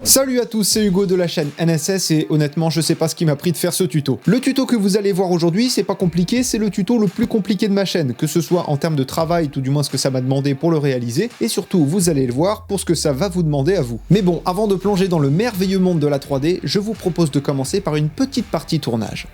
Salut à tous, c'est Hugo de la chaîne NSS et honnêtement je sais pas ce qui m'a pris de faire ce tuto. Le tuto que vous allez voir aujourd'hui, c'est pas compliqué, c'est le tuto le plus compliqué de ma chaîne, que ce soit en termes de travail, tout du moins ce que ça m'a demandé pour le réaliser, et surtout vous allez le voir pour ce que ça va vous demander à vous. Mais bon, avant de plonger dans le merveilleux monde de la 3D, je vous propose de commencer par une petite partie tournage.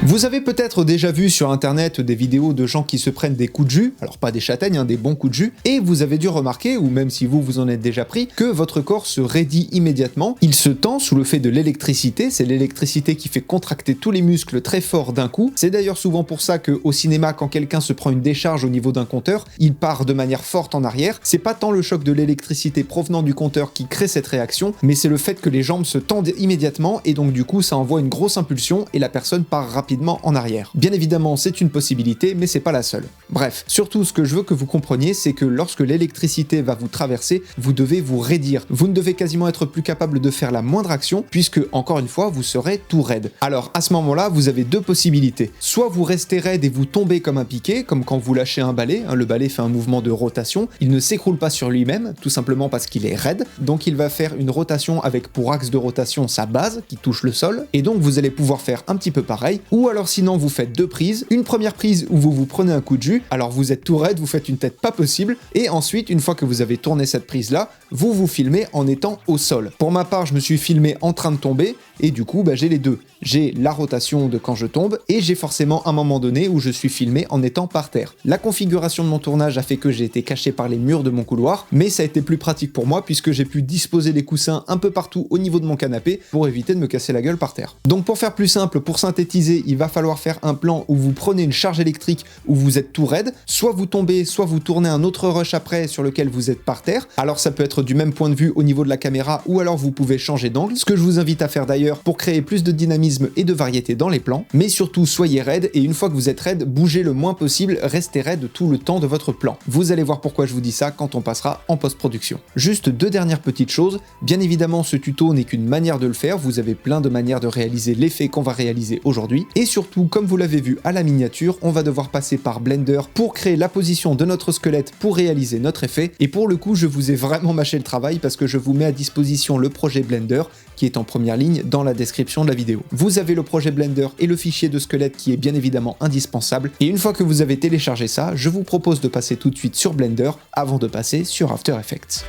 Vous avez peut-être déjà vu sur internet des vidéos de gens qui se prennent des coups de jus, alors pas des châtaignes, des bons coups de jus, et vous avez dû remarquer, ou même si vous en êtes déjà pris, que votre corps se raidit immédiatement, il se tend sous le fait de l'électricité, c'est l'électricité qui fait contracter tous les muscles très fort d'un coup, c'est d'ailleurs souvent pour ça qu'au cinéma, quand quelqu'un se prend une décharge au niveau d'un compteur, il part de manière forte en arrière, c'est pas tant le choc de l'électricité provenant du compteur qui crée cette réaction, mais c'est le fait que les jambes se tendent immédiatement, et donc du coup ça envoie une grosse impulsion, et la personne part rapidement en arrière. Bien évidemment, c'est une possibilité, mais c'est pas la seule. Bref, surtout ce que je veux que vous compreniez, c'est que lorsque l'électricité va vous traverser, vous devez vous raidir. Vous ne devez quasiment être plus capable de faire la moindre action, puisque, encore une fois, vous serez tout raide. Alors, à ce moment-là, vous avez deux possibilités. Soit vous restez raide et vous tombez comme un piquet, comme quand vous lâchez un balai, le balai fait un mouvement de rotation, il ne s'écroule pas sur lui-même, tout simplement parce qu'il est raide, donc il va faire une rotation avec pour axe de rotation sa base, qui touche le sol, et donc vous allez pouvoir faire un petit peu pareil, ou alors sinon vous faites deux prises, une première prise où vous vous prenez un coup de jus, alors vous êtes tout raide, vous faites une tête pas possible, et ensuite une fois que vous avez tourné cette prise là, vous vous filmez en étant au sol. Pour ma part je me suis filmé en train de tomber, et du coup j'ai les deux. J'ai la rotation de quand je tombe, et j'ai forcément un moment donné où je suis filmé en étant par terre. La configuration de mon tournage a fait que j'ai été caché par les murs de mon couloir, mais ça a été plus pratique pour moi puisque j'ai pu disposer les coussins un peu partout au niveau de mon canapé pour éviter de me casser la gueule par terre. Donc pour faire plus simple, pour synthétiser, il va falloir faire un plan où vous prenez une charge électrique où vous êtes tout raide, soit vous tombez, soit vous tournez un autre rush après sur lequel vous êtes par terre. Alors ça peut être du même point de vue au niveau de la caméra ou alors vous pouvez changer d'angle, ce que je vous invite à faire d'ailleurs pour créer plus de dynamisme et de variété dans les plans, mais surtout soyez raide et une fois que vous êtes raide, bougez le moins possible, restez raide tout le temps de votre plan. Vous allez voir pourquoi je vous dis ça quand on passera en post-production. Juste deux dernières petites choses, bien évidemment ce tuto n'est qu'une manière de le faire, vous avez plein de manières de réaliser l'effet qu'on va réaliser aujourd'hui, et surtout comme vous l'avez vu à la miniature, on va devoir passer par Blender pour créer la position de notre squelette pour réaliser notre effet, et pour le coup je vous ai vraiment mâché le travail parce que je vous mets à disposition le projet Blender qui est en première ligne dans la description de la vidéo. Vous avez le projet Blender et le fichier de squelette qui est bien évidemment indispensable, et une fois que vous avez téléchargé ça, je vous propose de passer tout de suite sur Blender avant de passer sur After Effects.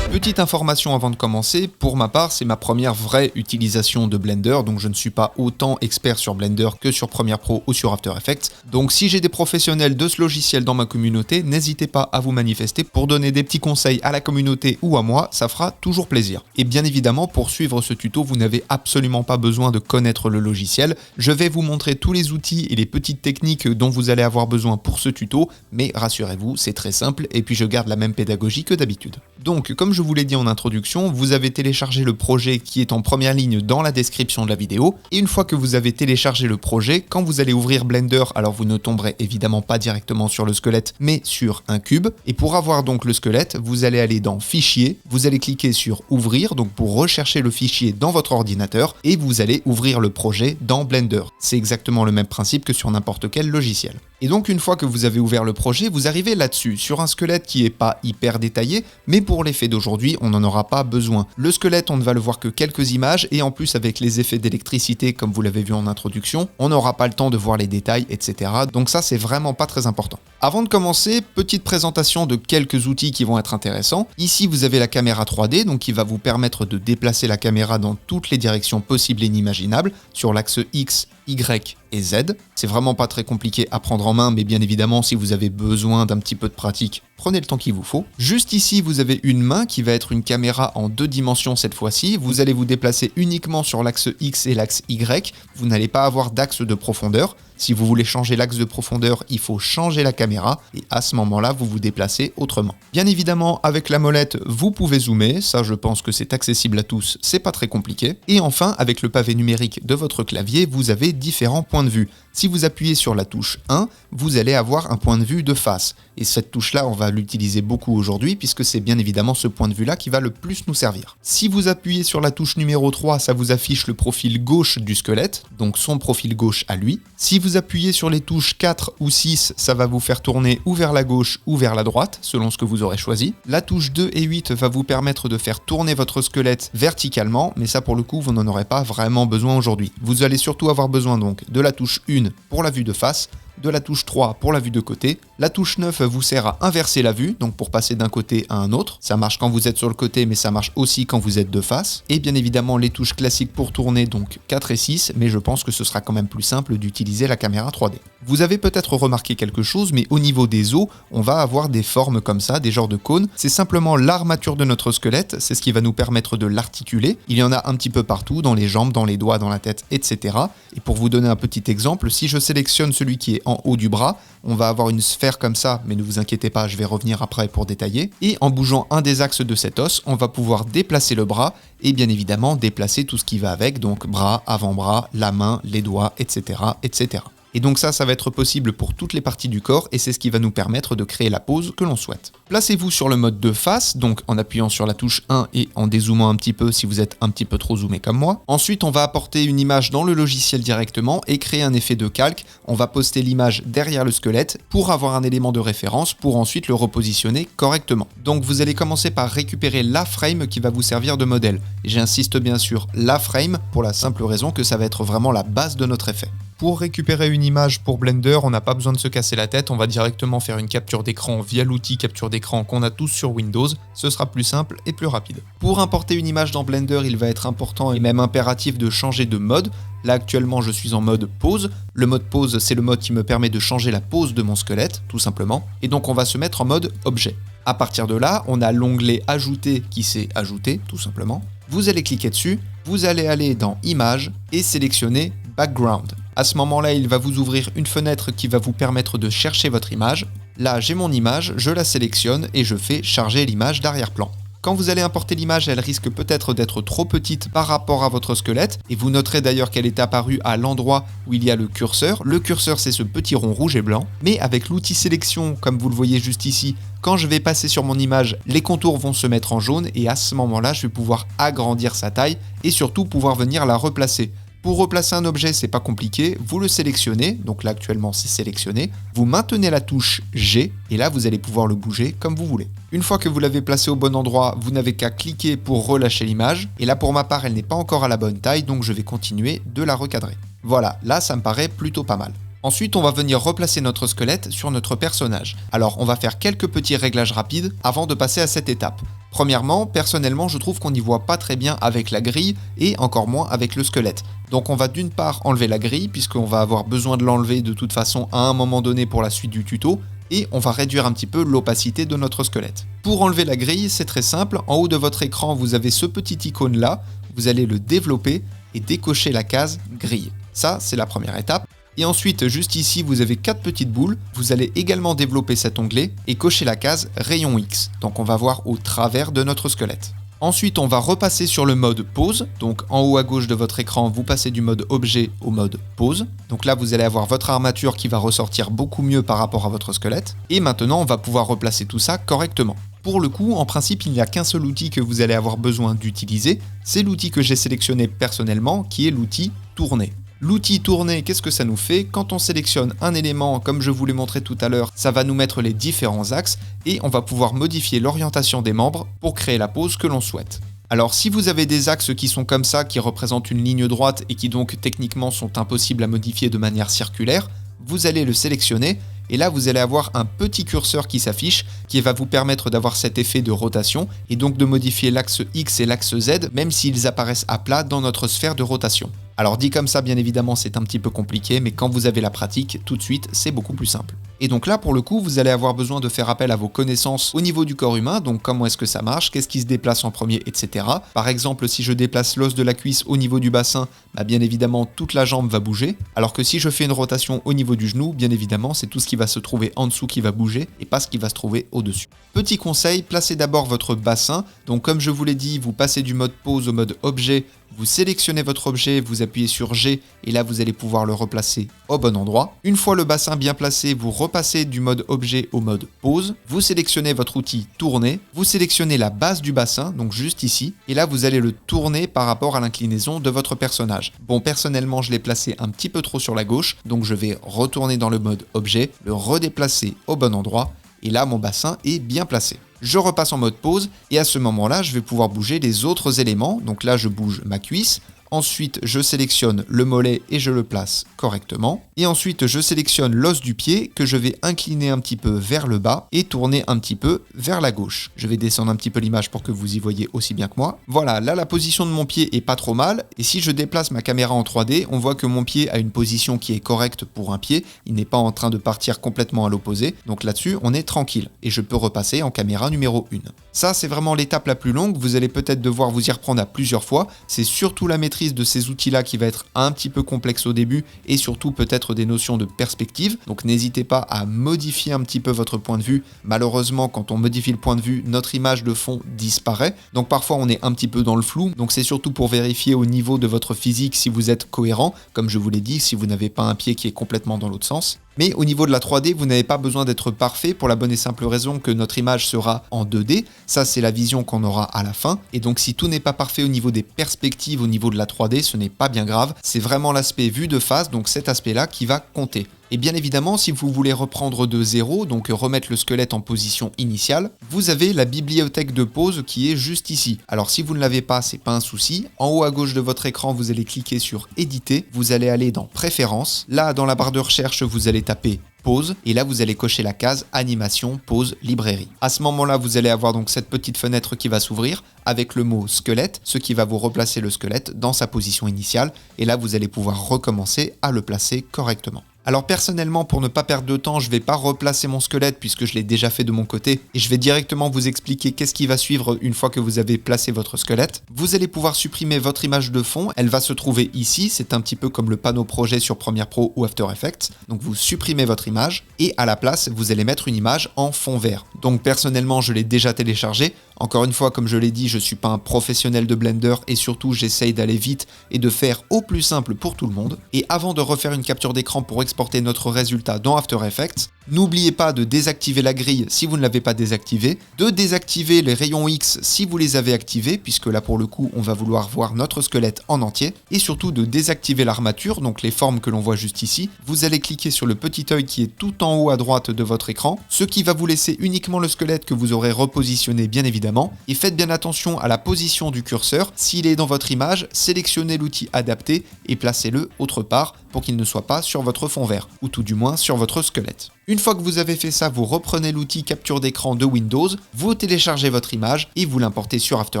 Petite information avant de commencer, pour ma part c'est ma première vraie utilisation de Blender, donc je ne suis pas autant expert sur Blender que sur Premiere Pro ou sur After Effects, donc si j'ai des professionnels de ce logiciel dans ma communauté, n'hésitez pas à vous manifester pour donner des petits conseils à la communauté ou à moi, ça fera toujours plaisir. Et bien évidemment pour suivre ce tuto vous n'avez absolument pas besoin de connaître le logiciel, je vais vous montrer tous les outils et les petites techniques dont vous allez avoir besoin pour ce tuto, mais rassurez-vous c'est très simple et puis je garde la même pédagogie que d'habitude. Donc comme je vous l'ai dit en introduction, vous avez téléchargé le projet qui est en première ligne dans la description de la vidéo, et une fois que vous avez téléchargé le projet, quand vous allez ouvrir Blender, alors vous ne tomberez évidemment pas directement sur le squelette, mais sur un cube, et pour avoir donc le squelette, vous allez aller dans Fichier, vous allez cliquer sur Ouvrir, donc pour rechercher le fichier dans votre ordinateur, et vous allez ouvrir le projet dans Blender. C'est exactement le même principe que sur n'importe quel logiciel. Et donc une fois que vous avez ouvert le projet, vous arrivez là-dessus, sur un squelette qui est pas hyper détaillé, mais pour l'effet d'aujourd'hui, on n'en aura pas besoin. Le squelette, on ne va le voir que quelques images, et en plus avec les effets d'électricité, comme vous l'avez vu en introduction, on n'aura pas le temps de voir les détails, etc. Donc ça, c'est vraiment pas très important. Avant de commencer, petite présentation de quelques outils qui vont être intéressants. Ici, vous avez la caméra 3D, donc qui va vous permettre de déplacer la caméra dans toutes les directions possibles et inimaginables, sur l'axe X, Y et Z. C'est vraiment pas très compliqué à prendre en main, mais bien évidemment, si vous avez besoin d'un petit peu de pratique, prenez le temps qu'il vous faut. Juste ici, vous avez une main qui va être une caméra en 2 dimensions cette fois-ci. Vous allez vous déplacer uniquement sur l'axe X et l'axe Y. Vous n'allez pas avoir d'axe de profondeur. Si vous voulez changer l'axe de profondeur, il faut changer la caméra et à ce moment-là, vous vous déplacez autrement. Bien évidemment, avec la molette, vous pouvez zoomer. Ça, je pense que c'est accessible à tous. C'est pas très compliqué. Et enfin, avec le pavé numérique de votre clavier, vous avez différents points de vue. Si vous appuyez sur la touche 1, vous allez avoir un point de vue de face. Et cette touche-là, on va l'utiliser beaucoup aujourd'hui puisque c'est bien évidemment ce point de vue-là qui va le plus nous servir. Si vous appuyez sur la touche numéro 3, ça vous affiche le profil gauche du squelette, donc son profil gauche à lui. Si vous appuyez sur les touches 4 ou 6, ça va vous faire tourner ou vers la gauche ou vers la droite, selon ce que vous aurez choisi. La touche 2 et 8 va vous permettre de faire tourner votre squelette verticalement, mais ça pour le coup, vous n'en aurez pas vraiment besoin aujourd'hui. Vous allez surtout avoir besoin donc de la touche 1 pour la vue de face, de la touche 3 pour la vue de côté. La touche 9 vous sert à inverser la vue, donc pour passer d'un côté à un autre. Ça marche quand vous êtes sur le côté, mais ça marche aussi quand vous êtes de face. Et bien évidemment, les touches classiques pour tourner, donc 4 et 6, mais je pense que ce sera quand même plus simple d'utiliser la caméra 3D. Vous avez peut-être remarqué quelque chose, mais au niveau des os, on va avoir des formes comme ça, des genres de cônes. C'est simplement l'armature de notre squelette, c'est ce qui va nous permettre de l'articuler. Il y en a un petit peu partout, dans les jambes, dans les doigts, dans la tête, etc. Et pour vous donner un petit exemple, si je sélectionne celui qui est en haut du bras, on va avoir une sphère comme ça, mais ne vous inquiétez pas, je vais revenir après pour détailler. Et en bougeant un des axes de cet os, on va pouvoir déplacer le bras et bien évidemment déplacer tout ce qui va avec, donc bras, avant-bras, la main, les doigts, etc., etc. Et donc ça va être possible pour toutes les parties du corps et c'est ce qui va nous permettre de créer la pose que l'on souhaite. Placez-vous sur le mode de face, donc en appuyant sur la touche 1 et en dézoomant un petit peu si vous êtes un petit peu trop zoomé comme moi. Ensuite, on va apporter une image dans le logiciel directement et créer un effet de calque. On va poster l'image derrière le squelette pour avoir un élément de référence pour ensuite le repositionner correctement. Donc vous allez commencer par récupérer la frame qui va vous servir de modèle. Et j'insiste bien sur la frame pour la simple raison que ça va être vraiment la base de notre effet. Pour récupérer une image pour Blender, on n'a pas besoin de se casser la tête, on va directement faire une capture d'écran via l'outil capture d'écran qu'on a tous sur Windows, ce sera plus simple et plus rapide. Pour importer une image dans Blender, il va être important et même impératif de changer de mode. Là actuellement je suis en mode pose, le mode pose c'est le mode qui me permet de changer la pose de mon squelette, tout simplement, et donc on va se mettre en mode objet. À partir de là, on a l'onglet ajouter qui s'est ajouté, tout simplement. Vous allez cliquer dessus, vous allez aller dans Images et sélectionner Background. À ce moment-là, il va vous ouvrir une fenêtre qui va vous permettre de chercher votre image. Là, j'ai mon image, je la sélectionne et je fais charger l'image d'arrière-plan. Quand vous allez importer l'image, elle risque peut-être d'être trop petite par rapport à votre squelette, et vous noterez d'ailleurs qu'elle est apparue à l'endroit où il y a le curseur. Le curseur, c'est ce petit rond rouge et blanc, mais avec l'outil sélection, comme vous le voyez juste ici, quand je vais passer sur mon image, les contours vont se mettre en jaune, et à ce moment-là, je vais pouvoir agrandir sa taille, et surtout pouvoir venir la replacer. Pour replacer un objet, c'est pas compliqué, vous le sélectionnez, donc là actuellement c'est sélectionné, vous maintenez la touche G, et là vous allez pouvoir le bouger comme vous voulez. Une fois que vous l'avez placé au bon endroit, vous n'avez qu'à cliquer pour relâcher l'image, et là pour ma part elle n'est pas encore à la bonne taille, donc je vais continuer de la recadrer. Voilà, là ça me paraît plutôt pas mal. Ensuite, on va venir replacer notre squelette sur notre personnage. Alors, on va faire quelques petits réglages rapides avant de passer à cette étape. Premièrement, personnellement, je trouve qu'on n'y voit pas très bien avec la grille et encore moins avec le squelette. Donc on va d'une part enlever la grille, puisqu'on va avoir besoin de l'enlever de toute façon à un moment donné pour la suite du tuto, et on va réduire un petit peu l'opacité de notre squelette. Pour enlever la grille, c'est très simple. En haut de votre écran, vous avez ce petit icône là, vous allez le développer et décocher la case grille. Ça, c'est la première étape. Et ensuite, juste ici, vous avez 4 petites boules. Vous allez également développer cet onglet et cocher la case Rayon X. Donc on va voir au travers de notre squelette. Ensuite, on va repasser sur le mode pose. Donc en haut à gauche de votre écran, vous passez du mode objet au mode pose. Donc là, vous allez avoir votre armature qui va ressortir beaucoup mieux par rapport à votre squelette. Et maintenant, on va pouvoir replacer tout ça correctement. Pour le coup, en principe, il n'y a qu'un seul outil que vous allez avoir besoin d'utiliser. C'est l'outil que j'ai sélectionné personnellement, qui est l'outil tourner. L'outil tourner, qu'est-ce que ça nous fait? Quand on sélectionne un élément, comme je vous l'ai montré tout à l'heure, ça va nous mettre les différents axes et on va pouvoir modifier l'orientation des membres pour créer la pose que l'on souhaite. Alors si vous avez des axes qui sont comme ça, qui représentent une ligne droite et qui donc techniquement sont impossibles à modifier de manière circulaire, vous allez le sélectionner et là vous allez avoir un petit curseur qui s'affiche qui va vous permettre d'avoir cet effet de rotation et donc de modifier l'axe X et l'axe Z même s'ils apparaissent à plat dans notre sphère de rotation. Alors dit comme ça, bien évidemment, c'est un petit peu compliqué, mais quand vous avez la pratique, tout de suite, c'est beaucoup plus simple. Et donc là, pour le coup, vous allez avoir besoin de faire appel à vos connaissances au niveau du corps humain, donc comment est-ce que ça marche, qu'est-ce qui se déplace en premier, etc. Par exemple, si je déplace l'os de la cuisse au niveau du bassin, bien évidemment, toute la jambe va bouger, alors que si je fais une rotation au niveau du genou, bien évidemment, c'est tout ce qui va se trouver en dessous qui va bouger, et pas ce qui va se trouver au-dessus. Petit conseil, placez d'abord votre bassin, donc comme je vous l'ai dit, vous passez du mode pose au mode objet vous sélectionnez votre objet, vous appuyez sur G et là vous allez pouvoir le replacer au bon endroit. Une fois le bassin bien placé, vous repassez du mode objet au mode pose. Vous sélectionnez votre outil tourner, vous sélectionnez la base du bassin, donc juste ici, et là vous allez le tourner par rapport à l'inclinaison de votre personnage. Bon, personnellement je l'ai placé un petit peu trop sur la gauche, donc je vais retourner dans le mode objet, le redéplacer au bon endroit, et là mon bassin est bien placé. Je repasse en mode pause et à ce moment-là, je vais pouvoir bouger les autres éléments. Donc là, je bouge ma cuisse. Ensuite, je sélectionne le mollet et je le place correctement. Et ensuite, je sélectionne l'os du pied que je vais incliner un petit peu vers le bas et tourner un petit peu vers la gauche. Je vais descendre un petit peu l'image pour que vous y voyez aussi bien que moi. Voilà, là, la position de mon pied est pas trop mal. Et si je déplace ma caméra en 3D, on voit que mon pied a une position qui est correcte pour un pied. Il n'est pas en train de partir complètement à l'opposé. Donc là-dessus, on est tranquille. Et je peux repasser en caméra numéro 1. Ça, c'est vraiment l'étape la plus longue. Vous allez peut-être devoir vous y reprendre à plusieurs fois. C'est surtout la maîtrise de ces outils-là qui va être un petit peu complexe au début et surtout peut-être des notions de perspective. Donc n'hésitez pas à modifier un petit peu votre point de vue. Malheureusement, quand on modifie le point de vue, notre image de fond disparaît. Donc parfois on est un petit peu dans le flou. Donc c'est surtout pour vérifier au niveau de votre physique si vous êtes cohérent. Comme je vous l'ai dit, si vous n'avez pas un pied qui est complètement dans l'autre sens. Mais au niveau de la 3D, vous n'avez pas besoin d'être parfait pour la bonne et simple raison que notre image sera en 2D. Ça, c'est la vision qu'on aura à la fin. Et donc, si tout n'est pas parfait au niveau des perspectives, au niveau de la 3D, ce n'est pas bien grave. C'est vraiment l'aspect vue de face, donc cet aspect-là qui va compter. Et bien évidemment, si vous voulez reprendre de zéro, donc remettre le squelette en position initiale, vous avez la bibliothèque de pose qui est juste ici. Alors si vous ne l'avez pas, c'est pas un souci. En haut à gauche de votre écran, vous allez cliquer sur éditer, vous allez aller dans préférences. Là, dans la barre de recherche, vous allez taper pause et là vous allez cocher la case animation, pause, librairie. À ce moment-là, vous allez avoir donc cette petite fenêtre qui va s'ouvrir avec le mot squelette, ce qui va vous replacer le squelette dans sa position initiale et là vous allez pouvoir recommencer à le placer correctement. Alors personnellement, pour ne pas perdre de temps, je ne vais pas replacer mon squelette puisque je l'ai déjà fait de mon côté et je vais directement vous expliquer qu'est-ce qui va suivre une fois que vous avez placé votre squelette. Vous allez pouvoir supprimer votre image de fond, elle va se trouver ici, c'est un petit peu comme le panneau projet sur Premiere Pro ou After Effects. Donc vous supprimez votre image et à la place, vous allez mettre une image en fond vert. Donc personnellement, je l'ai déjà téléchargé. Encore une fois, comme je l'ai dit, je ne suis pas un professionnel de Blender et surtout j'essaye d'aller vite et de faire au plus simple pour tout le monde. Et avant de refaire une capture d'écran pour exporter notre résultat dans After Effects, n'oubliez pas de désactiver la grille si vous ne l'avez pas désactivée, de désactiver les rayons X si vous les avez activés, puisque là pour le coup on va vouloir voir notre squelette en entier, et surtout de désactiver l'armature, donc les formes que l'on voit juste ici. Vous allez cliquer sur le petit œil qui est tout en haut à droite de votre écran, ce qui va vous laisser uniquement le squelette que vous aurez repositionné bien évidemment, et faites bien attention à la position du curseur. S'il est dans votre image, sélectionnez l'outil adapté et placez-le autre part pour qu'il ne soit pas sur votre fond vert, ou tout du moins sur votre squelette. Une fois que vous avez fait ça, vous reprenez l'outil capture d'écran de Windows, vous téléchargez votre image et vous l'importez sur After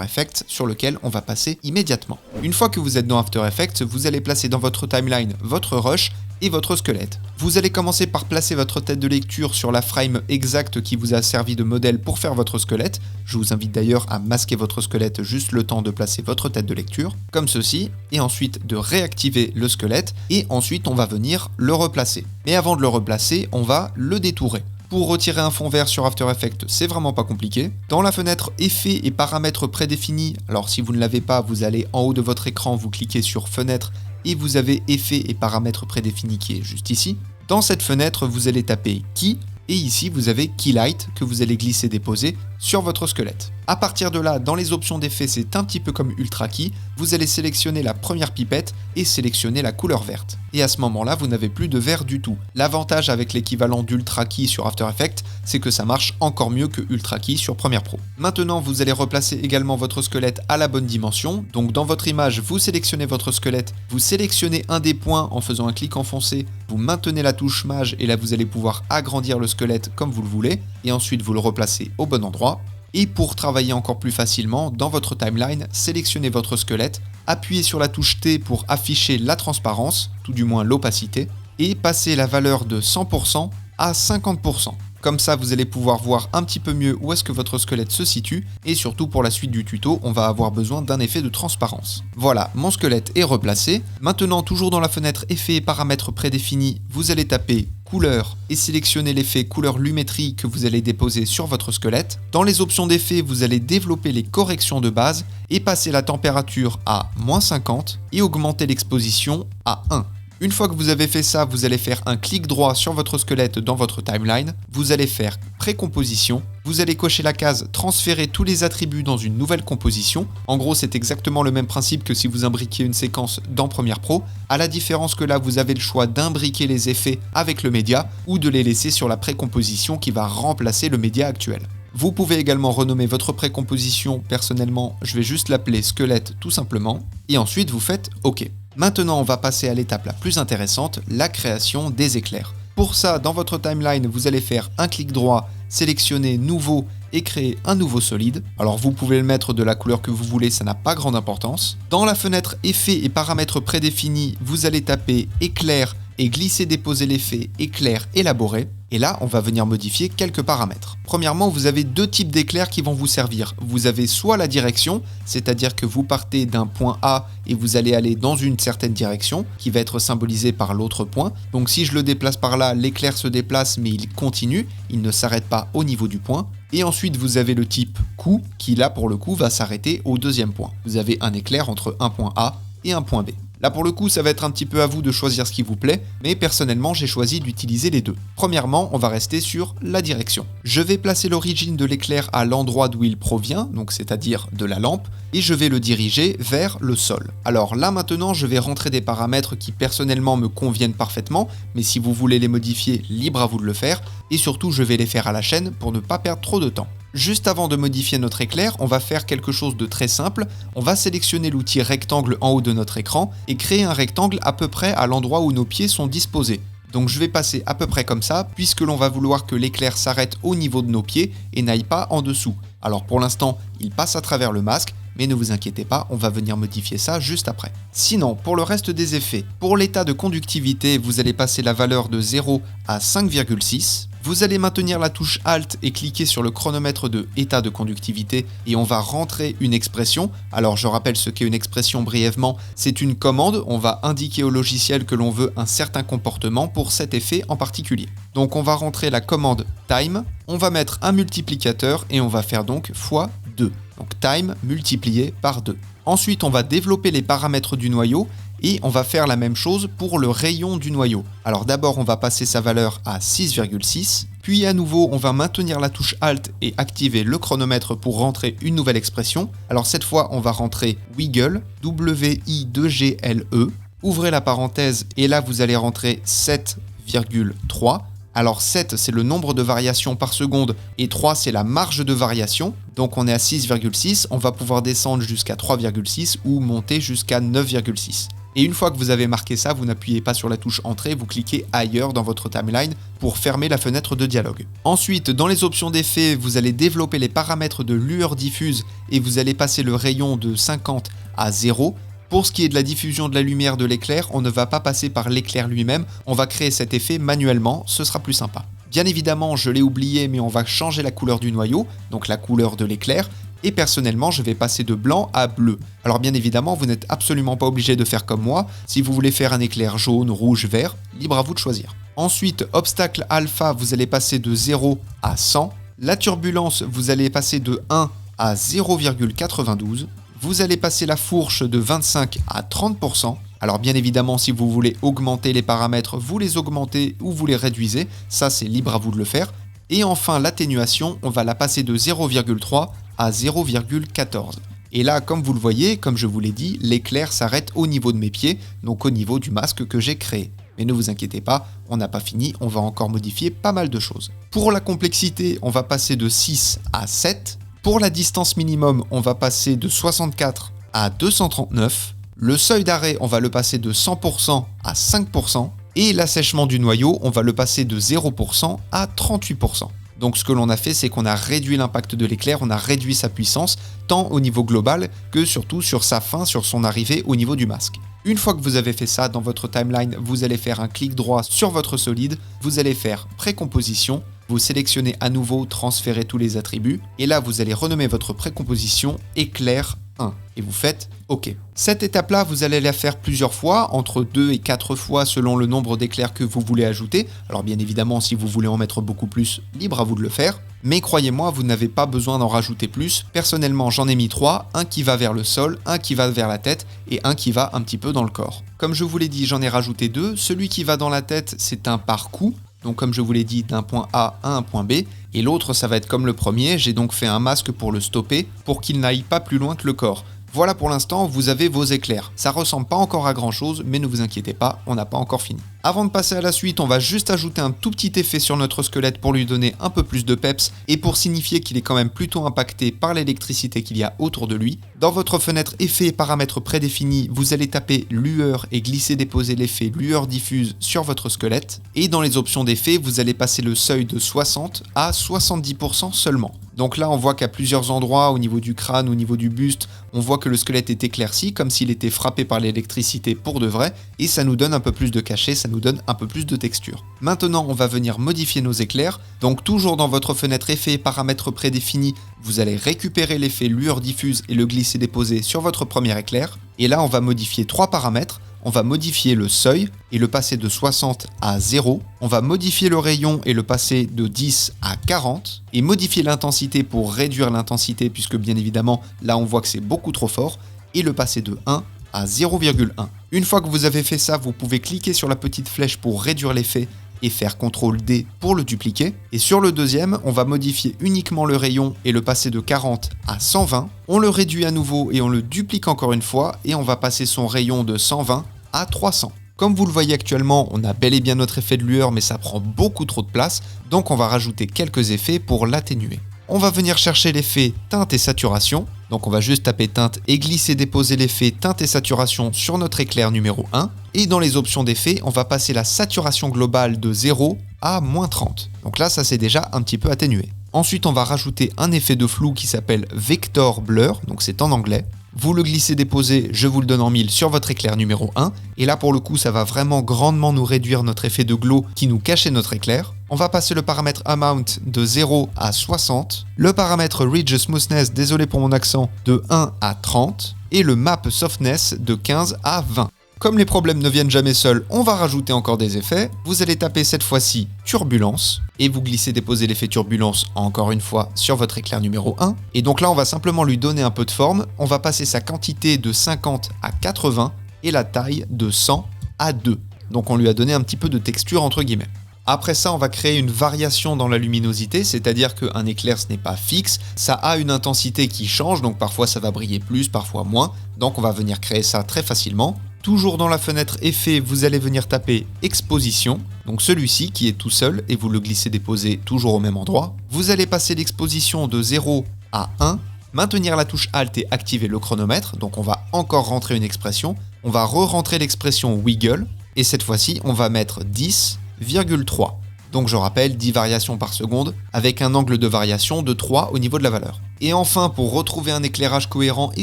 Effects sur lequel on va passer immédiatement. Une fois que vous êtes dans After Effects, vous allez placer dans votre timeline votre rush et votre squelette. Vous allez commencer par placer votre tête de lecture sur la frame exacte qui vous a servi de modèle pour faire votre squelette. Je vous invite d'ailleurs à masquer votre squelette juste le temps de placer votre tête de lecture, comme ceci, et ensuite de réactiver le squelette, et ensuite on va venir le replacer. Mais avant de le replacer, on va le détourer. Pour retirer un fond vert sur After Effects, c'est vraiment pas compliqué. Dans la fenêtre Effets et paramètres prédéfinis, alors si vous ne l'avez pas, vous allez en haut de votre écran, vous cliquez sur Fenêtre, et vous avez Effets et paramètres prédéfinis qui est juste ici. Dans cette fenêtre, vous allez taper Key, et ici vous avez Keylight que vous allez glisser déposer sur votre squelette. À partir de là, dans les options d'effet, c'est un petit peu comme Ultra Key, vous allez sélectionner la première pipette et sélectionner la couleur verte. Et à ce moment-là, vous n'avez plus de vert du tout. L'avantage avec l'équivalent d'Ultra Key sur After Effects, c'est que ça marche encore mieux que Ultra Key sur Premiere Pro. Maintenant, vous allez replacer également votre squelette à la bonne dimension. Donc dans votre image, vous sélectionnez votre squelette, vous sélectionnez un des points en faisant un clic enfoncé, vous maintenez la touche Maj et là vous allez pouvoir agrandir le squelette comme vous le voulez. Et ensuite, vous le replacez au bon endroit. Et pour travailler encore plus facilement, dans votre timeline, sélectionnez votre squelette, appuyez sur la touche T pour afficher la transparence, tout du moins l'opacité, et passez la valeur de 100% à 50%. Comme ça, vous allez pouvoir voir un petit peu mieux où est-ce que votre squelette se situe, et surtout pour la suite du tuto, on va avoir besoin d'un effet de transparence. Voilà, mon squelette est replacé. Maintenant, toujours dans la fenêtre effets et paramètres prédéfinis, vous allez taper couleur et sélectionner l'effet couleur lumétrie que vous allez déposer sur votre squelette. Dans les options d'effets, vous allez développer les corrections de base et passer la température à -50 et augmenter l'exposition à 1. Une fois que vous avez fait ça, vous allez faire un clic droit sur votre squelette dans votre timeline, vous allez faire précomposition, vous allez cocher la case transférer tous les attributs dans une nouvelle composition. En gros, c'est exactement le même principe que si vous imbriquiez une séquence dans Premiere Pro, à la différence que là, vous avez le choix d'imbriquer les effets avec le média ou de les laisser sur la précomposition qui va remplacer le média actuel. Vous pouvez également renommer votre précomposition, personnellement, je vais juste l'appeler squelette tout simplement, et ensuite vous faites OK. Maintenant, on va passer à l'étape la plus intéressante, la création des éclairs. Pour ça, dans votre timeline, vous allez faire un clic droit, sélectionner nouveau et créer un nouveau solide. Alors vous pouvez le mettre de la couleur que vous voulez, ça n'a pas grande importance. Dans la fenêtre effets et paramètres prédéfinis, vous allez taper éclair et glisser-déposer l'effet éclair élaboré. Et là, on va venir modifier quelques paramètres. Premièrement, vous avez deux types d'éclairs qui vont vous servir. Vous avez soit la direction, c'est-à-dire que vous partez d'un point A et vous allez aller dans une certaine direction, qui va être symbolisée par l'autre point. Donc si je le déplace par là, l'éclair se déplace, mais il continue, il ne s'arrête pas au niveau du point. Et ensuite, vous avez le type coup, qui là, pour le coup, va s'arrêter au deuxième point. Vous avez un éclair entre un point A et un point B. Là pour le coup, ça va être un petit peu à vous de choisir ce qui vous plaît, mais personnellement j'ai choisi d'utiliser les deux. Premièrement, on va rester sur la direction. Je vais placer l'origine de l'éclair à l'endroit d'où il provient, donc c'est-à-dire de la lampe, et je vais le diriger vers le sol. Alors là maintenant, je vais rentrer des paramètres qui personnellement me conviennent parfaitement, mais si vous voulez les modifier, libre à vous de le faire, et surtout je vais les faire à la chaîne pour ne pas perdre trop de temps. Juste avant de modifier notre éclair, on va faire quelque chose de très simple. On va sélectionner l'outil rectangle en haut de notre écran et créer un rectangle à peu près à l'endroit où nos pieds sont disposés. Donc je vais passer à peu près comme ça, puisque l'on va vouloir que l'éclair s'arrête au niveau de nos pieds et n'aille pas en dessous. Alors pour l'instant, il passe à travers le masque, mais ne vous inquiétez pas, on va venir modifier ça juste après. Sinon, pour le reste des effets, pour l'état de conductivité, vous allez passer la valeur de 0 à 5,6. Vous allez maintenir la touche Alt et cliquer sur le chronomètre de état de conductivité et on va rentrer une expression. Alors je rappelle ce qu'est une expression brièvement, c'est une commande, on va indiquer au logiciel que l'on veut un certain comportement pour cet effet en particulier. Donc on va rentrer la commande time, on va mettre un multiplicateur et on va faire donc x2. Donc time multiplié par 2. Ensuite on va développer les paramètres du noyau et on va faire la même chose pour le rayon du noyau. Alors d'abord on va passer sa valeur à 6,6, puis à nouveau on va maintenir la touche Alt et activer le chronomètre pour rentrer une nouvelle expression. Alors cette fois on va rentrer wiggle, W-I-2-G-L-E, ouvrez la parenthèse et là vous allez rentrer 7,3. Alors 7 c'est le nombre de variations par seconde et 3 c'est la marge de variation. Donc on est à 6,6, on va pouvoir descendre jusqu'à 3,6 ou monter jusqu'à 9,6. Et une fois que vous avez marqué ça, vous n'appuyez pas sur la touche Entrée, vous cliquez ailleurs dans votre timeline pour fermer la fenêtre de dialogue. Ensuite, dans les options d'effets, vous allez développer les paramètres de lueur diffuse et vous allez passer le rayon de 50 à 0. Pour ce qui est de la diffusion de la lumière de l'éclair, on ne va pas passer par l'éclair lui-même, on va créer cet effet manuellement, ce sera plus sympa. Bien évidemment, je l'ai oublié, mais on va changer la couleur du noyau, donc la couleur de l'éclair, et personnellement, je vais passer de blanc à bleu. Alors bien évidemment, vous n'êtes absolument pas obligé de faire comme moi, si vous voulez faire un éclair jaune, rouge, vert, libre à vous de choisir. Ensuite, obstacle alpha, vous allez passer de 0 à 100. La turbulence, vous allez passer de 1 à 0,92. Vous allez passer la fourche de 25 à 30%. Alors bien évidemment, si vous voulez augmenter les paramètres, vous les augmentez ou vous les réduisez. Ça, c'est libre à vous de le faire. Et enfin, l'atténuation, on va la passer de 0,3 à 0,14. Et là, comme vous le voyez, comme je vous l'ai dit, l'éclair s'arrête au niveau de mes pieds, donc au niveau du masque que j'ai créé. Mais ne vous inquiétez pas, on n'a pas fini, on va encore modifier pas mal de choses. Pour la complexité, on va passer de 6 à 7. Pour la distance minimum, on va passer de 64 à 239. Le seuil d'arrêt, on va le passer de 100% à 5%. Et l'assèchement du noyau, on va le passer de 0% à 38%. Donc ce que l'on a fait, c'est qu'on a réduit l'impact de l'éclair, on a réduit sa puissance, tant au niveau global que surtout sur sa fin, sur son arrivée au niveau du masque. Une fois que vous avez fait ça, dans votre timeline, vous allez faire un clic droit sur votre solide, vous allez faire précomposition, vous sélectionnez à nouveau transférer tous les attributs et là vous allez renommer votre précomposition éclair 1 et vous faites OK. Cette étape-là, vous allez la faire plusieurs fois, entre 2 et 4 fois selon le nombre d'éclairs que vous voulez ajouter. Alors bien évidemment, si vous voulez en mettre beaucoup plus, libre à vous de le faire. Mais croyez-moi, vous n'avez pas besoin d'en rajouter plus. Personnellement, j'en ai mis 3, un qui va vers le sol, un qui va vers la tête et un qui va un petit peu dans le corps. Comme je vous l'ai dit, j'en ai rajouté 2. Celui qui va dans la tête, c'est un par coup. Donc comme je vous l'ai dit, d'un point A à un point B. Et l'autre, ça va être comme le premier. J'ai donc fait un masque pour le stopper, pour qu'il n'aille pas plus loin que le corps. Voilà pour l'instant, vous avez vos éclairs. Ça ressemble pas encore à grand chose, mais ne vous inquiétez pas, on n'a pas encore fini. Avant de passer à la suite, on va juste ajouter un tout petit effet sur notre squelette pour lui donner un peu plus de peps et pour signifier qu'il est quand même plutôt impacté par l'électricité qu'il y a autour de lui. Dans votre fenêtre effet et paramètres prédéfinis, vous allez taper lueur et glisser-déposer l'effet lueur diffuse sur votre squelette. Et dans les options d'effet, vous allez passer le seuil de 60 à 70% seulement. Donc là, on voit qu'à plusieurs endroits, au niveau du crâne, au niveau du buste, on voit que le squelette est éclairci, comme s'il était frappé par l'électricité pour de vrai, et ça nous donne un peu plus de cachet, ça nous donne un peu plus de texture. Maintenant, on va venir modifier nos éclairs. Donc toujours dans votre fenêtre effet et paramètres prédéfinis, vous allez récupérer l'effet lueur diffuse et le glisser-déposer sur votre premier éclair. Et là, on va modifier 3 paramètres. On va modifier le seuil et le passer de 60 à 0. On va modifier le rayon et le passer de 10 à 40. Et modifier l'intensité pour réduire l'intensité, puisque bien évidemment, là on voit que c'est beaucoup trop fort. Et le passer de 1 à 0,1. Une fois que vous avez fait ça, vous pouvez cliquer sur la petite flèche pour réduire l'effet et faire CTRL D pour le dupliquer. Et sur le deuxième, on va modifier uniquement le rayon et le passer de 40 à 120. On le réduit à nouveau et on le duplique encore une fois et on va passer son rayon de 120 à 300. Comme vous le voyez actuellement, on a bel et bien notre effet de lueur mais ça prend beaucoup trop de place, donc on va rajouter quelques effets pour l'atténuer. On va venir chercher l'effet teinte et saturation, donc on va juste taper teinte et glisser déposer l'effet teinte et saturation sur notre éclair numéro 1. Et dans les options d'effet, on va passer la saturation globale de 0 à moins 30. Donc là, ça c'est déjà un petit peu atténué. Ensuite, on va rajouter un effet de flou qui s'appelle Vector Blur, donc c'est en anglais. Vous le glissez-déposez, je vous le donne en 1000 sur votre éclair numéro 1. Et là, pour le coup, ça va vraiment grandement nous réduire notre effet de glow qui nous cachait notre éclair. On va passer le paramètre Amount de 0 à 60. Le paramètre Ridge Smoothness, désolé pour mon accent, de 1 à 30. Et le Map Softness de 15 à 20. Comme les problèmes ne viennent jamais seuls, on va rajouter encore des effets. Vous allez taper cette fois-ci Turbulence et vous glissez-déposer l'effet Turbulence encore une fois sur votre éclair numéro 1. Et donc là, on va simplement lui donner un peu de forme. On va passer sa quantité de 50 à 80 et la taille de 100 à 2. Donc on lui a donné un petit peu de texture entre guillemets. Après ça, on va créer une variation dans la luminosité, c'est-à-dire qu'un éclair, ce n'est pas fixe, ça a une intensité qui change, donc parfois ça va briller plus, parfois moins. Donc on va venir créer ça très facilement. Toujours dans la fenêtre effet, vous allez venir taper exposition, donc celui-ci qui est tout seul et vous le glissez-déposez toujours au même endroit. Vous allez passer l'exposition de 0 à 1, maintenir la touche Alt et activer le chronomètre, donc on va encore rentrer une expression. On va re-rentrer l'expression wiggle et cette fois-ci on va mettre 10,3. Donc je rappelle 10 variations par seconde avec un angle de variation de 3 au niveau de la valeur. Et enfin, pour retrouver un éclairage cohérent et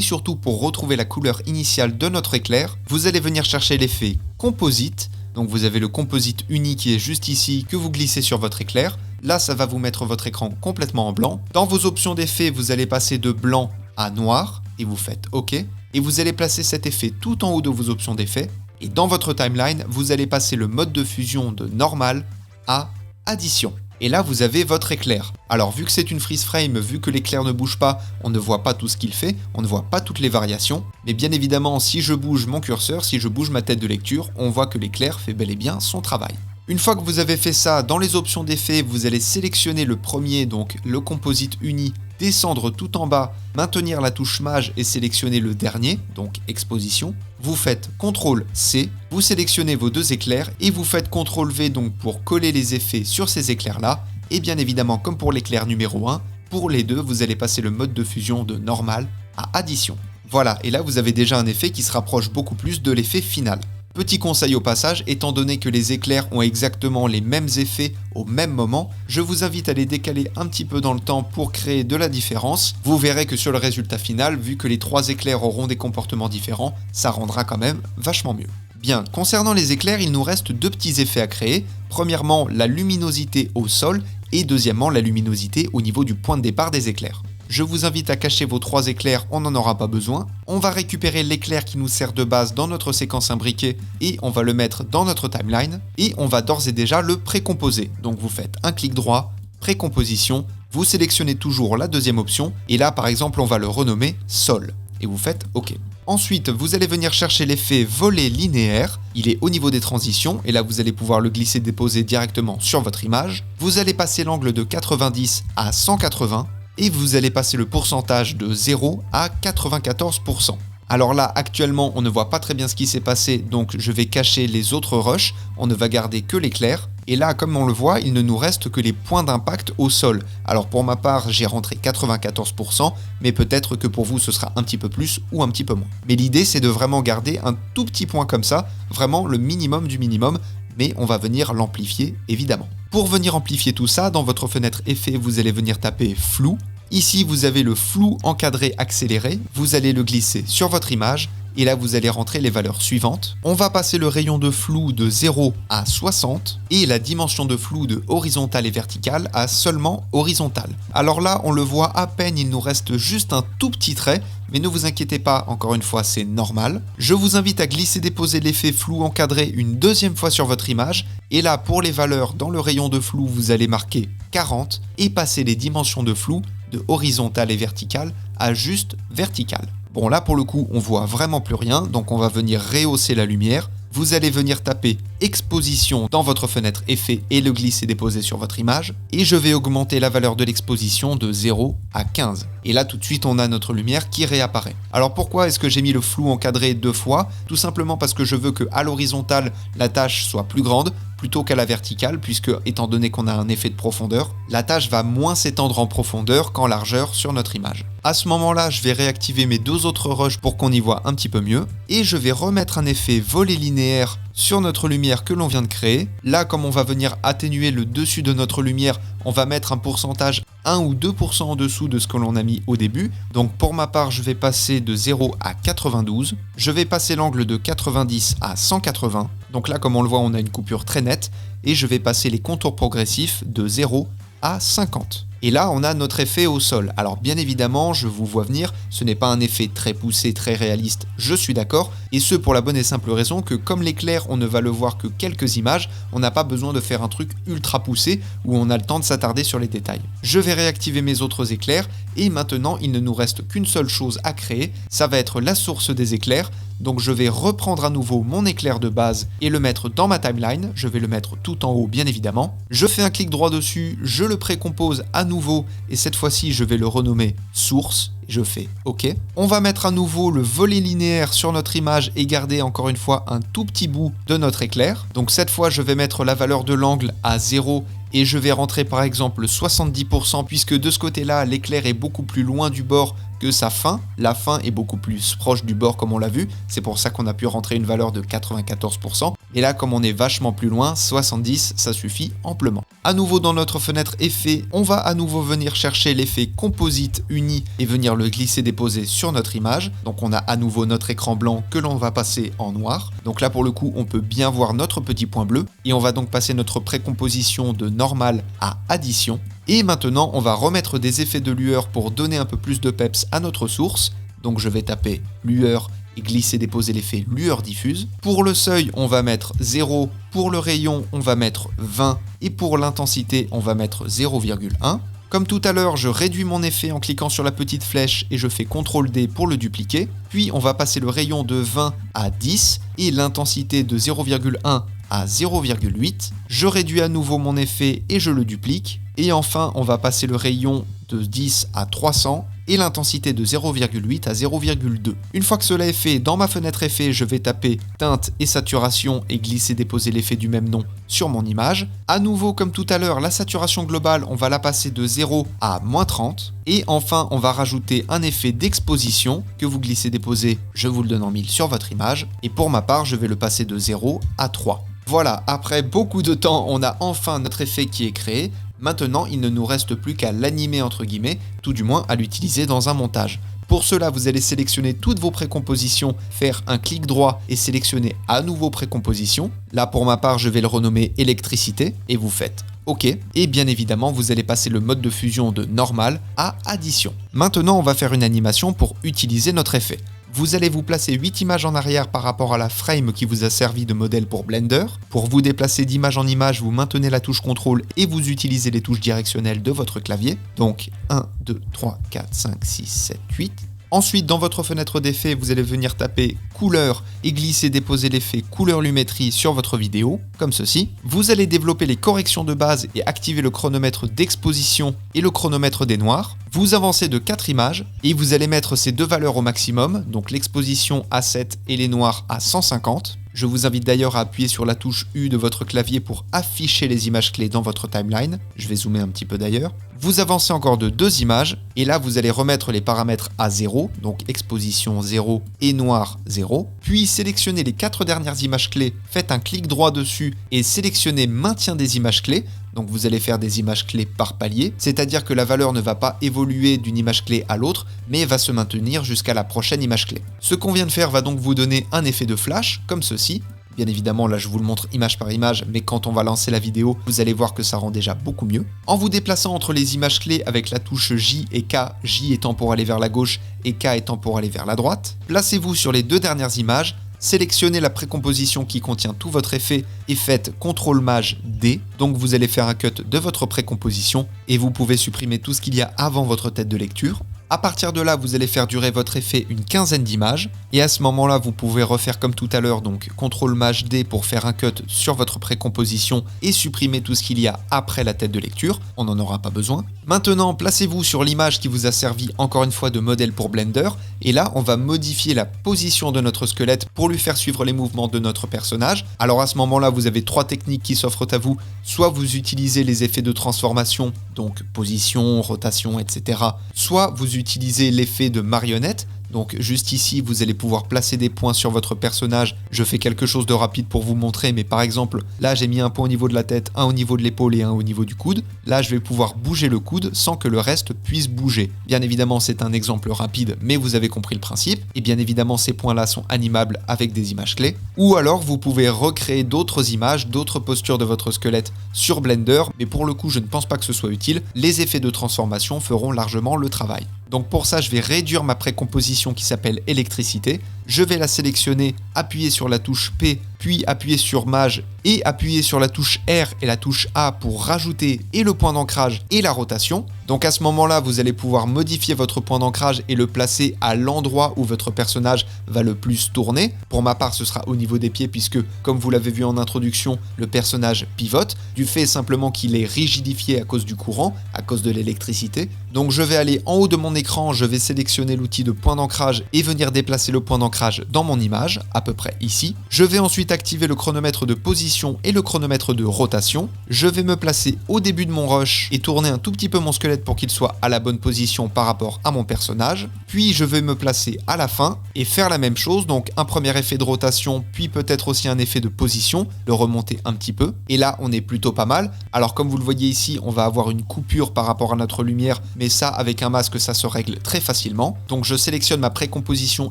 surtout pour retrouver la couleur initiale de notre éclair, vous allez venir chercher l'effet Composite. Donc vous avez le Composite uni qui est juste ici que vous glissez sur votre éclair. Là, ça va vous mettre votre écran complètement en blanc. Dans vos options d'effet, vous allez passer de blanc à noir et vous faites OK. Et vous allez placer cet effet tout en haut de vos options d'effet. Et dans votre timeline, vous allez passer le mode de fusion de normal à addition. Et là, vous avez votre éclair. Alors, vu que c'est une freeze frame, vu que l'éclair ne bouge pas, on ne voit pas tout ce qu'il fait, on ne voit pas toutes les variations. Mais bien évidemment, si je bouge mon curseur, si je bouge ma tête de lecture, on voit que l'éclair fait bel et bien son travail. Une fois que vous avez fait ça, dans les options d'effet, vous allez sélectionner le premier, donc le Composite uni, descendre tout en bas, maintenir la touche Maj et sélectionner le dernier, donc exposition. Vous faites CTRL C, vous sélectionnez vos deux éclairs et vous faites CTRL V donc pour coller les effets sur ces éclairs-là. Et bien évidemment, comme pour l'éclair numéro 1, pour les deux, vous allez passer le mode de fusion de normal à addition. Voilà, et là vous avez déjà un effet qui se rapproche beaucoup plus de l'effet final. Petit conseil au passage, étant donné que les éclairs ont exactement les mêmes effets au même moment, je vous invite à les décaler un petit peu dans le temps pour créer de la différence. Vous verrez que sur le résultat final, vu que les trois éclairs auront des comportements différents, ça rendra quand même vachement mieux. Bien, concernant les éclairs, il nous reste deux petits effets à créer. Premièrement, la luminosité au sol, et deuxièmement la luminosité au niveau du point de départ des éclairs. Je vous invite à cacher vos 3 éclairs, on n'en aura pas besoin. On va récupérer l'éclair qui nous sert de base dans notre séquence imbriquée et on va le mettre dans notre timeline et on va d'ores et déjà le précomposer. Donc vous faites un clic droit, précomposition, vous sélectionnez toujours la deuxième option et là par exemple on va le renommer Sol et vous faites OK. Ensuite, vous allez venir chercher l'effet volet linéaire, il est au niveau des transitions et là vous allez pouvoir le glisser-déposer directement sur votre image. Vous allez passer l'angle de 90 à 180 et vous allez passer le pourcentage de 0 à 94%. Alors là, actuellement, on ne voit pas très bien ce qui s'est passé, donc je vais cacher les autres rushs, on ne va garder que l'éclair. Et là, comme on le voit, il ne nous reste que les points d'impact au sol. Alors pour ma part, j'ai rentré 94%, mais peut-être que pour vous, ce sera un petit peu plus ou un petit peu moins. Mais l'idée, c'est de vraiment garder un tout petit point comme ça, vraiment le minimum du minimum, mais on va venir l'amplifier, évidemment. Pour venir amplifier tout ça, dans votre fenêtre effet, vous allez venir taper flou. Ici, vous avez le flou encadré accéléré. Vous allez le glisser sur votre image et là, vous allez rentrer les valeurs suivantes. On va passer le rayon de flou de 0 à 60 et la dimension de flou de horizontal et vertical à seulement horizontal. Alors là, on le voit à peine, il nous reste juste un tout petit trait. Mais ne vous inquiétez pas, encore une fois, c'est normal. Je vous invite à glisser-déposer l'effet flou encadré une deuxième fois sur votre image. Et là, pour les valeurs dans le rayon de flou, vous allez marquer 40 et passer les dimensions de flou de horizontal et vertical à juste vertical. Bon, là, pour le coup, on voit vraiment plus rien, donc on va venir rehausser la lumière. Vous allez venir taper exposition dans votre fenêtre effet et le glisser-déposer sur votre image. Et je vais augmenter la valeur de l'exposition de 0 à 15. Et là, tout de suite, on a notre lumière qui réapparaît. Alors pourquoi est-ce que j'ai mis le flou encadré 2 fois? Tout simplement parce que je veux qu'à l'horizontale, la tâche soit plus grande plutôt qu'à la verticale, puisque étant donné qu'on a un effet de profondeur, la tâche va moins s'étendre en profondeur qu'en largeur sur notre image. À ce moment-là, je vais réactiver mes 2 autres rushs pour qu'on y voit un petit peu mieux, et je vais remettre un effet volet linéaire sur notre lumière que l'on vient de créer. Là, comme on va venir atténuer le dessus de notre lumière, on va mettre un pourcentage 1 ou 2% en dessous de ce que l'on a mis au début. Donc pour ma part, je vais passer de 0 à 92. Je vais passer l'angle de 90 à 180. Donc là, comme on le voit, on a une coupure très nette. Et je vais passer les contours progressifs de 0 à 50. Et là, on a notre effet au sol. Alors bien évidemment, je vous vois venir, ce n'est pas un effet très poussé, très réaliste, je suis d'accord, et ce pour la bonne et simple raison que comme l'éclair, on ne va le voir que quelques images, on n'a pas besoin de faire un truc ultra poussé où on a le temps de s'attarder sur les détails. Je vais réactiver mes autres éclairs, et maintenant, il ne nous reste qu'une seule chose à créer, ça va être la source des éclairs. Donc je vais reprendre à nouveau mon éclair de base et le mettre dans ma timeline, je vais le mettre tout en haut bien évidemment. Je fais un clic droit dessus, je le précompose à nouveau et cette fois-ci je vais le renommer source. Je fais OK. On va mettre à nouveau le volet linéaire sur notre image et garder encore une fois un tout petit bout de notre éclair. Donc cette fois je vais mettre la valeur de l'angle à 0 et je vais rentrer par exemple 70% puisque de ce côté-là l'éclair est beaucoup plus loin du bord que sa fin. La fin est beaucoup plus proche du bord comme on l'a vu, c'est pour ça qu'on a pu rentrer une valeur de 94%. Et là comme on est vachement plus loin, 70 ça suffit amplement. À nouveau dans notre fenêtre effet, on va à nouveau venir chercher l'effet composite uni et venir le glisser déposer sur notre image. Donc on a à nouveau notre écran blanc que l'on va passer en noir. Donc là pour le coup on peut bien voir notre petit point bleu et on va donc passer notre précomposition de normal à addition. Et maintenant on va remettre des effets de lueur pour donner un peu plus de peps à notre source. Donc je vais taper lueur et glisser déposer l'effet lueur diffuse. Pour le seuil on va mettre 0, pour le rayon on va mettre 20 et pour l'intensité on va mettre 0,1. Comme tout à l'heure, je réduis mon effet en cliquant sur la petite flèche et je fais CTRL D pour le dupliquer. Puis on va passer le rayon de 20 à 10 et l'intensité de 0,1 à 0,8. Je réduis à nouveau mon effet et je le duplique. Et enfin, on va passer le rayon de 10 à 300 et l'intensité de 0,8 à 0,2. Une fois que cela est fait, dans ma fenêtre effet, je vais taper teinte et saturation et glisser déposer l'effet du même nom sur mon image. À nouveau, comme tout à l'heure, la saturation globale, on va la passer de 0 à moins 30. Et enfin, on va rajouter un effet d'exposition que vous glissez déposer, je vous le donne en 1000 sur votre image. Et pour ma part, je vais le passer de 0 à 3. Voilà, après beaucoup de temps, on a enfin notre effet qui est créé. Maintenant, il ne nous reste plus qu'à l'animer entre guillemets, tout du moins à l'utiliser dans un montage. Pour cela, vous allez sélectionner toutes vos précompositions, faire un clic droit et sélectionner à nouveau précomposition. Là, pour ma part, je vais le renommer électricité et vous faites OK, et bien évidemment vous allez passer le mode de fusion de normal à addition. Maintenant on va faire une animation pour utiliser notre effet. Vous allez vous placer 8 images en arrière par rapport à la frame qui vous a servi de modèle pour Blender. Pour vous déplacer d'image en image, vous maintenez la touche CTRL et vous utilisez les touches directionnelles de votre clavier. Donc 1, 2, 3, 4, 5, 6, 7, 8. Ensuite, dans votre fenêtre d'effet, vous allez venir taper couleur et glisser-déposer l'effet couleur lumétrie sur votre vidéo, comme ceci. Vous allez développer les corrections de base et activer le chronomètre d'exposition et le chronomètre des noirs. Vous avancez de 4 images et vous allez mettre ces deux valeurs au maximum, donc l'exposition à 7 et les noirs à 150. Je vous invite d'ailleurs à appuyer sur la touche U de votre clavier pour afficher les images clés dans votre timeline. Je vais zoomer un petit peu d'ailleurs. Vous avancez encore de 2 images et là vous allez remettre les paramètres à 0, donc exposition 0 et noir 0. Puis sélectionnez les 4 dernières images clés, faites un clic droit dessus et sélectionnez maintien des images clés. Donc vous allez faire des images clés par palier, c'est-à-dire que la valeur ne va pas évoluer d'une image clé à l'autre, mais va se maintenir jusqu'à la prochaine image clé. Ce qu'on vient de faire va donc vous donner un effet de flash, comme ceci. Bien évidemment, là je vous le montre image par image, mais quand on va lancer la vidéo, vous allez voir que ça rend déjà beaucoup mieux. En vous déplaçant entre les images clés avec la touche J et K, J étant pour aller vers la gauche et K étant pour aller vers la droite, placez-vous sur les 2 dernières images, sélectionnez la précomposition qui contient tout votre effet et faites CTRL-MAJ-D. Donc vous allez faire un cut de votre précomposition et vous pouvez supprimer tout ce qu'il y a avant votre tête de lecture. À partir de là, vous allez faire durer votre effet une quinzaine d'images et à ce moment-là, vous pouvez refaire comme tout à l'heure, donc CTRL-MAJ-D pour faire un cut sur votre précomposition et supprimer tout ce qu'il y a après la tête de lecture. On n'en aura pas besoin. Maintenant, placez-vous sur l'image qui vous a servi encore une fois de modèle pour Blender et là, on va modifier la position de notre squelette pour lui faire suivre les mouvements de notre personnage. Alors à ce moment-là, vous avez 3 techniques qui s'offrent à vous. Soit vous utilisez les effets de transformation, donc position, rotation, etc. Soit vous utilisez l'effet de marionnette. Donc juste ici, vous allez pouvoir placer des points sur votre personnage. Je fais quelque chose de rapide pour vous montrer, mais par exemple, là j'ai mis un point au niveau de la tête, un au niveau de l'épaule et un au niveau du coude. Là, je vais pouvoir bouger le coude sans que le reste puisse bouger. Bien évidemment, c'est un exemple rapide, mais vous avez compris le principe. Et bien évidemment, ces points-là sont animables avec des images clés. Ou alors, vous pouvez recréer d'autres images, d'autres postures de votre squelette sur Blender, mais pour le coup, je ne pense pas que ce soit utile. Les effets de transformation feront largement le travail. Donc pour ça, je vais réduire ma précomposition qui s'appelle électricité. Je vais la sélectionner, appuyer sur la touche P, puis appuyer sur Maj et appuyer sur la touche R et la touche A pour rajouter et le point d'ancrage et la rotation. Donc à ce moment-là, vous allez pouvoir modifier votre point d'ancrage et le placer à l'endroit où votre personnage va le plus tourner. Pour ma part, ce sera au niveau des pieds puisque, comme vous l'avez vu en introduction, le personnage pivote, du fait simplement qu'il est rigidifié à cause du courant, à cause de l'électricité. Donc je vais aller en haut de mon écran, je vais sélectionner l'outil de point d'ancrage et venir déplacer le point d'ancrage dans mon image, à peu près ici. Je vais ensuite activer le chronomètre de position et le chronomètre de rotation. Je vais me placer au début de mon rush et tourner un tout petit peu mon squelette pour qu'il soit à la bonne position par rapport à mon personnage. Puis je vais me placer à la fin et faire la même chose, donc un premier effet de rotation, puis peut-être aussi un effet de position, le remonter un petit peu. Et là, on est plutôt pas mal. Alors comme vous le voyez ici, on va avoir une coupure par rapport à notre lumière, mais ça, avec un masque, ça se règle très facilement. Donc je sélectionne ma précomposition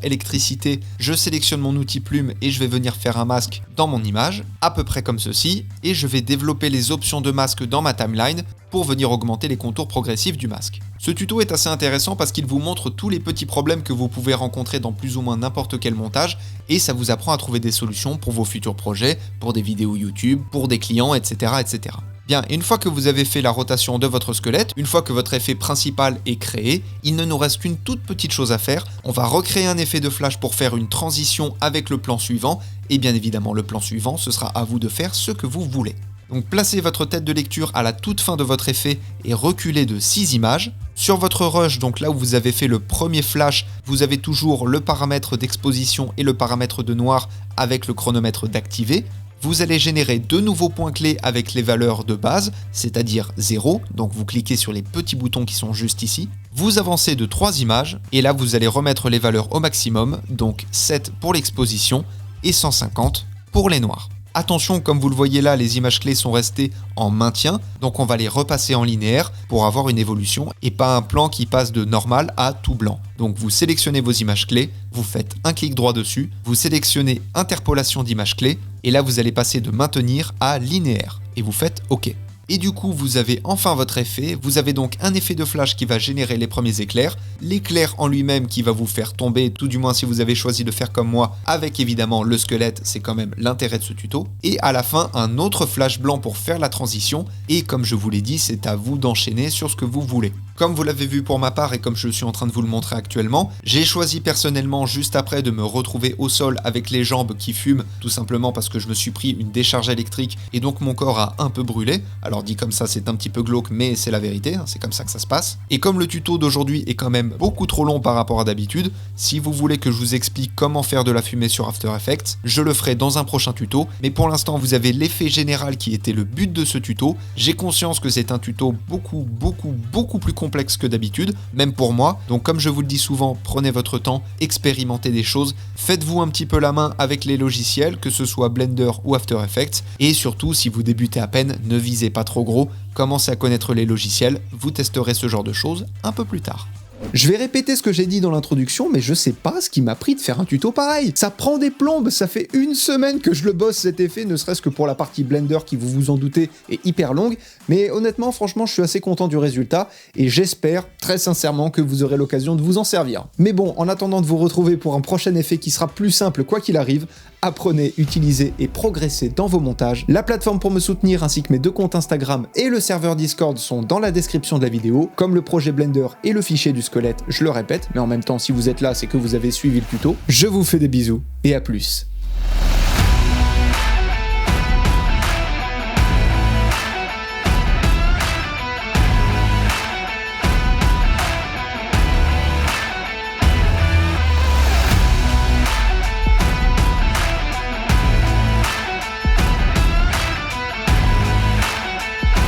électricité, je sélectionne mon outil plume et je vais venir faire un masque dans mon image, à peu près comme ceci, et je vais développer les options de masque dans ma timeline pour venir augmenter les contours progressifs du masque. Ce tuto est assez intéressant parce qu'il vous montre tous les petits problèmes que vous pouvez rencontrer dans plus ou moins n'importe quel montage et ça vous apprend à trouver des solutions pour vos futurs projets, pour des vidéos YouTube, pour des clients, etc. etc. Bien, une fois que vous avez fait la rotation de votre squelette, une fois que votre effet principal est créé, il ne nous reste qu'une toute petite chose à faire. On va recréer un effet de flash pour faire une transition avec le plan suivant et bien évidemment le plan suivant, ce sera à vous de faire ce que vous voulez. Donc placez votre tête de lecture à la toute fin de votre effet et reculez de 6 images. Sur votre rush, donc là où vous avez fait le premier flash, vous avez toujours le paramètre d'exposition et le paramètre de noir avec le chronomètre d'activer. Vous allez générer 2 nouveaux points clés avec les valeurs de base, c'est-à-dire 0, donc vous cliquez sur les petits boutons qui sont juste ici. Vous avancez de 3 images, et là vous allez remettre les valeurs au maximum, donc 7 pour l'exposition et 150 pour les noirs. Attention, comme vous le voyez là, les images clés sont restées en maintien, donc on va les repasser en linéaire pour avoir une évolution et pas un plan qui passe de normal à tout blanc. Donc vous sélectionnez vos images clés, vous faites un clic droit dessus, vous sélectionnez interpolation d'images clés et là vous allez passer de maintenir à linéaire et vous faites OK. et du coup vous avez enfin votre effet. Vous avez donc un effet de flash qui va générer les premiers éclairs, l'éclair en lui-même qui va vous faire tomber, tout du moins si vous avez choisi de faire comme moi, avec évidemment le squelette, c'est quand même l'intérêt de ce tuto, et à la fin un autre flash blanc pour faire la transition, et comme je vous l'ai dit, c'est à vous d'enchaîner sur ce que vous voulez. Comme vous l'avez vu pour ma part et comme je suis en train de vous le montrer actuellement, j'ai choisi personnellement juste après de me retrouver au sol avec les jambes qui fument, tout simplement parce que je me suis pris une décharge électrique et donc mon corps a un peu brûlé. Alors dit comme ça c'est un petit peu glauque mais c'est la vérité, hein, c'est comme ça que ça se passe. Et comme le tuto d'aujourd'hui est quand même beaucoup trop long par rapport à d'habitude, si vous voulez que je vous explique comment faire de la fumée sur After Effects, je le ferai dans un prochain tuto, mais pour l'instant vous avez l'effet général qui était le but de ce tuto. J'ai conscience que c'est un tuto beaucoup plus complexe que d'habitude, même pour moi, donc comme je vous le dis souvent, prenez votre temps, expérimentez des choses, faites-vous un petit peu la main avec les logiciels, que ce soit Blender ou After Effects, et surtout si vous débutez à peine, ne visez pas trop gros, commencez à connaître les logiciels, vous testerez ce genre de choses un peu plus tard. Je vais répéter ce que j'ai dit dans l'introduction, mais je sais pas ce qui m'a pris de faire un tuto pareil. Ça prend des plombes, ça fait une semaine que je le bosse cet effet, ne serait-ce que pour la partie Blender qui, vous vous en doutez, est hyper longue. Mais honnêtement, franchement, je suis assez content du résultat et j'espère très sincèrement que vous aurez l'occasion de vous en servir. Mais bon, en attendant de vous retrouver pour un prochain effet qui sera plus simple quoi qu'il arrive, apprenez, utilisez et progressez dans vos montages. La plateforme pour me soutenir ainsi que mes 2 comptes Instagram et le serveur Discord sont dans la description de la vidéo, comme le projet Blender et le fichier du squelette, je le répète, mais en même temps si vous êtes là c'est que vous avez suivi le tuto. Je vous fais des bisous et à plus.